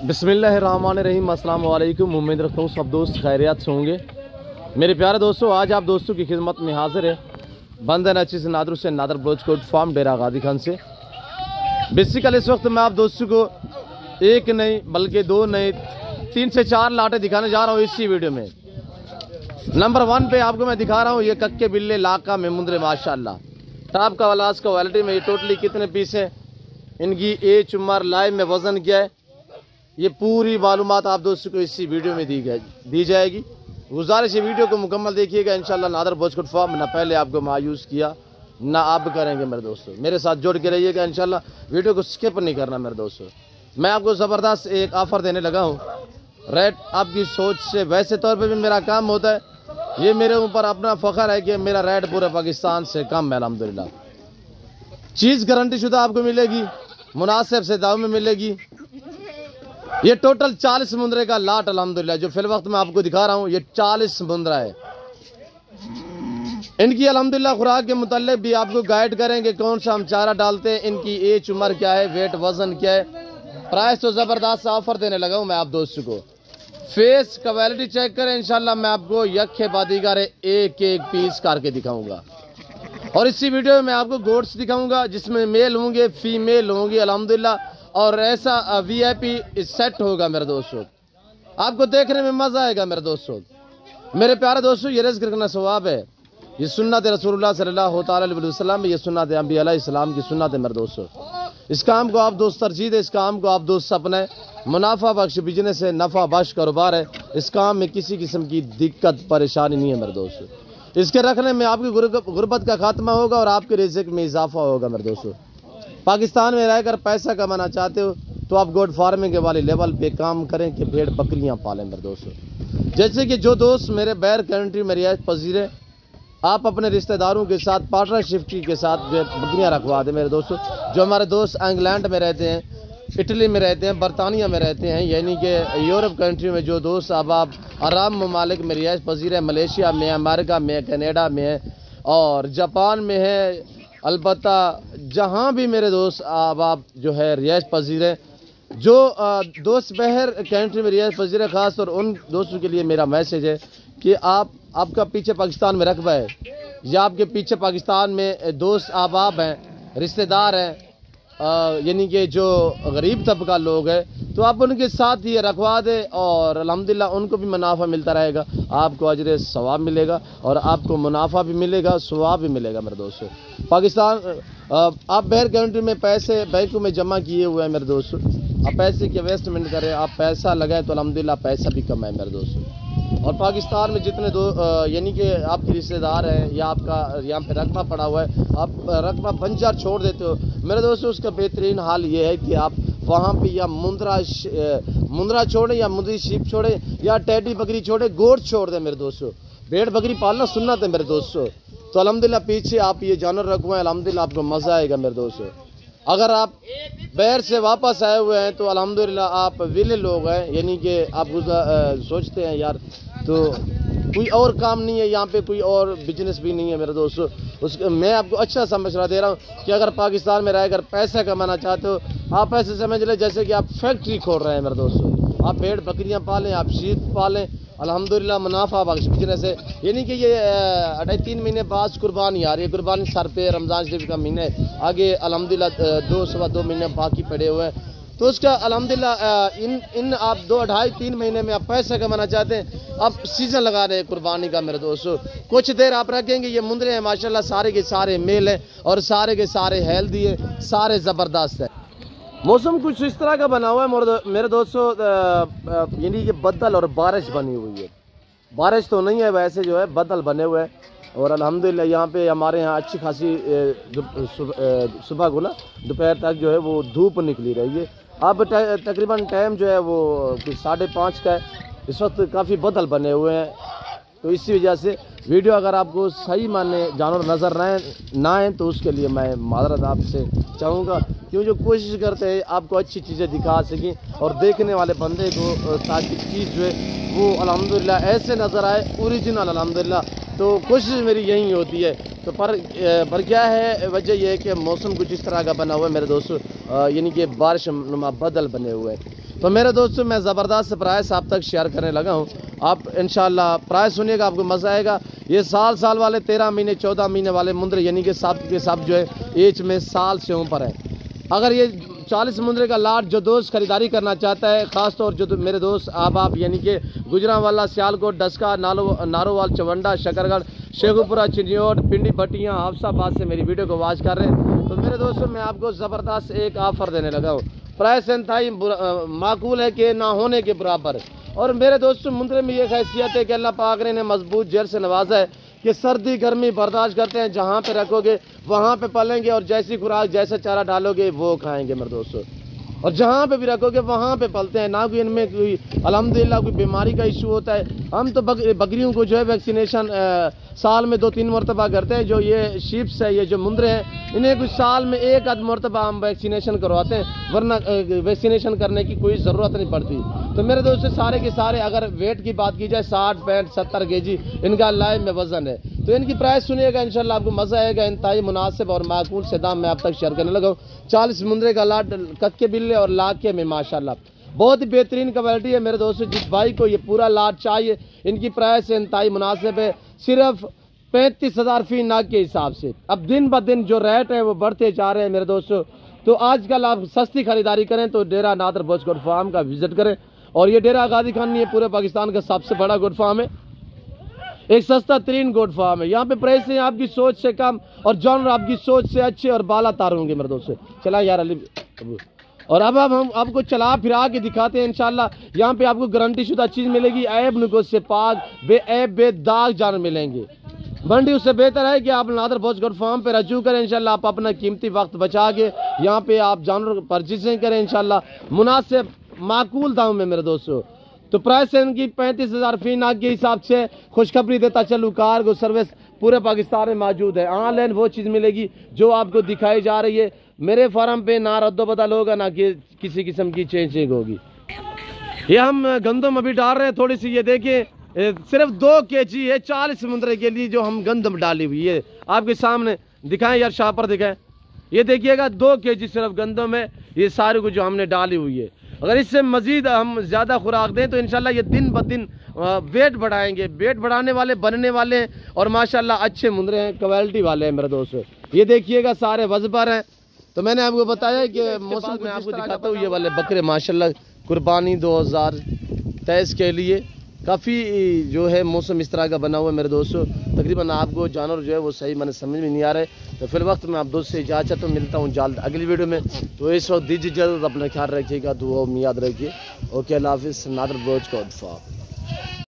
बिस्मिल्लाहिर्रहमानिर्रहीम। अस्सलाम वालेकुम। उम्मीद रखता हूँ सब दोस्त खैरियत से होंगे। मेरे प्यारे दोस्तों, आज आप दोस्तों की खिदमत में हाजिर है बंद नची से नादर से नादर ब्रोचकोट फार्म डेरा गादी खान से। बेसिकली इस वक्त मैं आप दोस्तों को एक नहीं बल्कि दो नहीं 3 से 4 लाटे दिखाने जा रहा हूँ इसी वीडियो में। नंबर 1 पे आपको मैं दिखा रहा हूँ ये कक्के बिल्ले लाका में मुंदरे माशाल्लाह टॉप का वालास का क्वालिटी में। ये टोटली कितने पीस है, इनकी एज उम्र लाइव में वजन क्या है, ये पूरी मालूमात आप दोस्तों को इसी वीडियो में दी जाएगी। गुजारिश है वीडियो को मुकम्मल देखिएगा इंशाल्लाह। नादर ब्रोचकोट फार्म ना पहले आपको मायूस किया ना आप करेंगे मेरे दोस्तों। मेरे साथ जुड़ के रहिएगा इंशाल्लाह, वीडियो को स्किप नहीं करना मेरे दोस्तों। मैं आपको ज़बरदस्त एक ऑफ़र देने लगा हूँ। रेट आपकी सोच से वैसे तौर पर भी मेरा काम होता है, ये मेरे ऊपर अपना फ़ख्र है कि मेरा रेट पूरे पाकिस्तान से कम है अल्हम्दुलिल्लाह। चीज़ गारंटी शुदा आपको मिलेगी, मुनासिब से दाम में मिलेगी। ये टोटल 40 मुंदरे का लाट अल्हम्दुलिल्लाह जो फिल वक्त मैं आपको दिखा रहा हूँ, ये 40 मुंदरा है। इनकी अल्हम्दुलिल्लाह खुराक के मुताल्लिक भी आपको गाइड करेंगे कौन सा हम चारा डालते हैं, इनकी एज उम्र क्या है, वेट वजन क्या है। प्राइस तो ज़बरदस्त ऑफर देने लगा हूँ मैं आप दोस्तों को। फेस क्वालिटी चेक करें इंशाल्लाह, मैं आपको यखे बादीगार एक एक पीस करके दिखाऊंगा। और इसी वीडियो में मैं आपको गोट्स दिखाऊंगा जिसमें मेल होंगे फीमेल होंगी अल्हम्दुलिल्लाह। और ऐसा VIP सेट होगा मेरे दोस्तों, आपको देखने में मजा आएगा मेरे दोस्तों। मेरे प्यारे दोस्तों, ये रिज़्क़ करना सवाब है, ये सुन्नत रसूलुल्लाह सल्लल्लाहु अलैहि वसल्लम, ये सुन्नत अंबिया अलैहिस्सलाम की सुन्नत है मेरे दोस्तों। इस काम को आप दोस्त तरजीह दे, इस काम को आप दोस्त अपने मुनाफा बख्श बिजनेस है, नफ़ा बख्श कारोबार है। इस काम में किसी किस्म की दिक्कत परेशानी नहीं है मेरे दोस्तों। इसके रखने में आपकी गुर्बत का खात्मा होगा और आपके रिज़्क़ में इजाफा होगा मेरे दोस्तों। पाकिस्तान में रहकर पैसा कमाना चाहते हो तो आप गोट फार्मिंग के वाले लेवल पे काम करें कि भेड़ बकरियां पालें मेरे दोस्तों। जैसे कि जो दोस्त मेरे बैर कंट्री में रिहायश पजीर है, आप अपने रिश्तेदारों के साथ पार्टनरशिप के साथ बकरियां रखवा दें मेरे दोस्तों। जो हमारे दोस्त इंग्लैंड में रहते हैं, इटली में रहते हैं, बरतानिया में रहते हैं, यानी कि यूरोप कंट्री में जो दोस्त अब आप आराम ममालिक में रिहायश पजीर है, मलेशिया में, अमेरिका में, कनाडा में है और जापान में है, अलबत्ता जहाँ भी मेरे दोस्त अब आप जो है रिहायश पजीर है, जो दोस्त बहर कंट्री में रिहायश पजीर है, ख़ास तौर उन दोस्तों के लिए मेरा मैसेज है कि आपका पीछे पाकिस्तान में रकबा है या आपके पीछे पाकिस्तान में दोस्त अहबाब हैं, रिश्तेदार हैं, यानी कि जो गरीब तबका लोग हैं, तो आप उनके साथ ये रखवा दें और अल्हम्दुलिल्लाह उनको भी मुनाफा मिलता रहेगा, आपको अजर सवाब मिलेगा और आपको मुनाफा भी मिलेगा, सवाब भी मिलेगा मेरे दोस्तों। पाकिस्तान आप बहर कंट्री में पैसे बैंकों में जमा किए हुए हैं मेरे दोस्तों, आप पैसे की इन्वेस्टमेंट करें, आप पैसा लगाएं तो अल्हम्दुलिल्लाह पैसा भी कमाएं मेरे दोस्तों। और पाकिस्तान में जितने यानी कि आपके रिश्तेदार हैं या आपका यहाँ पे रकबा पड़ा हुआ है, आप रकबा बंजर छोड़ देते हो मेरे दोस्तों, उसका बेहतरीन हाल ये है कि आप वहाँ पे या मुंदरा छोड़ें या मुंदरी शीप छोड़ें या टैडी बकरी छोड़ें, गोट छोड़ दें मेरे दोस्तों। भेड़ बकरी पालना सुन्नत है मेरे दोस्तों। तो अल्हम्दुलिल्लाह पीछे आप ये जानवर रखवाएं, अल्हम्दुलिल्लाह आपको मज़ा आएगा मेरे दोस्तों। अगर आप बैर से वापस आए हुए हैं तो अल्हम्दुलिल्लाह आप विले लोग हैं, यानी कि आप सोचते हैं यार तो कोई और काम नहीं है यहाँ पे, कोई और बिजनेस भी नहीं है मेरे दोस्तों। मैं आपको अच्छा सा मशवरा दे रहा हूँ कि अगर पाकिस्तान में रहकर पैसा कमाना चाहते हो, आप ऐसे समझ लें जैसे कि आप फैक्ट्री खोल रहे हैं मेरे दोस्तों। आप भेड़ बकरियाँ पालें, आप शीप पालें, अल्हम्दुलिल्लाह मुनाफा बख्श बिजनेस है। यानी कि ये 2.5-3 महीने बाद कुर्बानी आ रही है, कुर्बानी सर पे, रमज़ान शरीफ का महीना है, आगे अल्हम्दुलिल्लाह 2 महीने बाकी पड़े हुए हैं। तो उसका अल्हम्दुलिल्लाह इन आप 2-2.5-3 महीने में आप पैसा कमाना चाहते हैं, आप सीज़न लगा रहे हैं कुर्बानी का मेरे दोस्तों। कुछ देर आप रखेंगे, ये मुंदरे हैं माशाल्लाह, सारे के सारे मेल हैं और सारे के सारे हेल्दी है, सारे ज़बरदस्त है। मौसम कुछ इस तरह का बना हुआ है मेरे दोस्तों, यानी कि बदल और बारिश बनी हुई है। बारिश तो नहीं है वैसे, जो है बदल बने हुए हैं और अल्हम्दुलिल्लाह यहाँ पे हमारे यहाँ अच्छी खासी सुबह को ना दोपहर तक जो है वो धूप निकली रही है। अब तकरीबन टाइम जो है वो कुछ 5:30 का है, इस वक्त काफ़ी बदल बने हुए हैं। तो इसी वजह से वीडियो अगर आपको सही माने जानवर नज़र ना आए तो उसके लिए मैं माजरत आपसे चाहूँगा, क्यों जो कोशिश करते हैं आपको अच्छी चीज़ें दिखा सकें और देखने वाले बंदे को ताकि चीज़ जो है वो अल्हम्दुलिल्लाह ऐसे नज़र आए ओरिजिनल अल्हम्दुलिल्लाह। तो कोशिश मेरी यही होती है। तो पर क्या है, वजह यह है कि मौसम कुछ इस तरह का बना हुआ है मेरे दोस्तों, यानी कि बारिश नुमा बदल बने हुए हैं। तो मेरे दोस्तों मैं ज़बरदस्त प्राइस आप तक शेयर करने लगा हूँ। आप इंशाल्लाह प्राइस सुनिएगा, आपको मज़ा आएगा। ये साल वाले 13 महीने 14 महीने वाले मुंद्रे यानी कि सब के सब जो है एज में साल से ऊपर है। अगर ये 40 मुंद्रे का लाट जो दोस्त खरीदारी करना चाहता है, ख़ासतौर जो मेरे दोस्त आप यानी कि गुजरांवाला, सियालकोट, डस्का, नारोवाल, चवंडा, शकरगढ़, शेखुपुरा, चिन्योट, पिंडी, भटियाँ, हाफसाबाद से मेरी वीडियो को वॉच कर रहे हैं, तो मेरे दोस्तों मैं आपको ज़बरदस्त एक ऑफ़र देने लगा हूँ। प्राइस इंतहाई माकूल है कि ना होने के बराबर। और मेरे दोस्तों मुंद्रे में ये हैसियत है कि अल्लाह पाक ने मजबूत जड़ से नवाजा है कि सर्दी गर्मी बर्दाश्त करते हैं। जहाँ पे रखोगे वहाँ पे पलेंगे और जैसी खुराक जैसा चारा डालोगे वो खाएंगे मेरे दोस्तों। और जहाँ पे भी रखोगे वहाँ पे पलते हैं, ना कोई इनमें कोई अल्हम्दुलिल्लाह कोई बीमारी का इशू होता है। हम तो बकरियों को जो है वैक्सीनेशन साल में 2-3 मरतबा करते हैं। जो ये शीप्स है, ये जो मुंद्रे हैं, इन्हें कुछ साल में 1 आध मरतबा हम वैक्सीनेशन करवाते हैं, वरना वैक्सीनेशन करने की कोई ज़रूरत नहीं पड़ती। तो मेरे दोस्तों सारे के सारे अगर वेट की बात की जाए 60, 65, 70 केजी इनका लाइव में वज़न है। तो इनकी प्राइस सुनिएगा, इंशाल्लाह आपको मज़ा आएगा। इंतहाई मुनासिब और माकूल से दाम मैं आप तक शेयर करने लगा हूँ। 40 मुंद्रे का लाट कक्के बिल्ले और लाके में माशाल्लाह बहुत ही बेहतरीन क्वालिटी है मेरे दोस्तों। जिस भाई को ये पूरा लाट चाहिए, इनकी प्राइस इंतहाई मुनासिब है, सिर्फ 35,000 फी नाग के हिसाब से। अब दिन ब दिन जो रेट है वो बढ़ते जा रहे हैं मेरे दोस्तों। तो आजकल आप सस्ती खरीदारी करें तो डेरा नादर बॉच गोट फार्म का विजिट करें। और ये डेरा गाजी खान नहीं है, पूरे पाकिस्तान का सबसे बड़ा गोट फार्म है, एक सस्ता तरीन गोट फार्म है। यहाँ पे प्राइस है आपकी सोच से कम और जानवर आपकी सोच से अच्छे और बाला तार होंगे मेरे दोस्तों। चला यार अली। और अब हम आपको चला फिरा के दिखाते हैं इंशाल्लाह। यहाँ पे आपको गारंटी शुदा चीज़ मिलेगी, ऐब नुकुस से पाक बेऐब बेदाग जानवर मिलेंगे। मंडी उससे बेहतर है कि आप नादर बॉच गोट फार्म पे रजू करें। इंशाल्लाह आप अपना कीमती वक्त बचा के यहाँ पे आप जानवर परचेजिंग करें इंशाल्लाह मुनासिब माकूल दाम में मेरे दोस्तों। तो प्राइस है इनकी 35,000 फी नाग के हिसाब से। खुशखबरी देता चलूँ, कार्गो सर्विस पूरे पाकिस्तान में मौजूद है। ऑनलाइन वो चीज़ मिलेगी जो आपको दिखाई जा रही है। मेरे फार्म पे ना रद्दो बदल होगा, ना कि किसी किस्म की चेंजिंग होगी। ये हम गंदम अभी डाल रहे हैं थोड़ी सी, ये देखिए सिर्फ 2 केजी है 40 मुंद्रे के लिए जो हम गंदम डाली हुई है। आपके सामने दिखाएं यार, शाह पर दिखाएं, ये देखिएगा 2 केजी सिर्फ गंदम है ये सारे को जो हमने डाली हुई है। अगर इससे मज़ीद हम ज़्यादा खुराक दें तो इंशाल्लाह ये दिन ब दिन वेट बढ़ाएंगे। वेट बढ़ाने वाले बनने वाले हैं और माशाल्लाह अच्छे मुंद्रे हैं, क्वालिटी वाले हैं मेरे दोस्तों। ये देखिएगा सारे वज़बर हैं। तो मैंने आपको बताया कि मौसम में आपको दिखाता हूँ ये वाले बकरे माशाल्लाह कुर्बानी 2023 के लिए काफ़ी जो है मौसम इस तरह का बना हुआ है मेरे दोस्तों। तकरीबन आपको जानवर जो है वो सही मैंने समझ में नहीं आ रहा है। तो फिर वक्त मैं आप दोस्त से इजाज़त तो मिलता हूँ जल्द अगली वीडियो में। तो इस वक्त दीजिए जल्द, अपना ख्याल रखिएगा, दुआ में याद रखिए। ओके, अल्लाह हाफिज़। नादर बॉच गोट फार्म।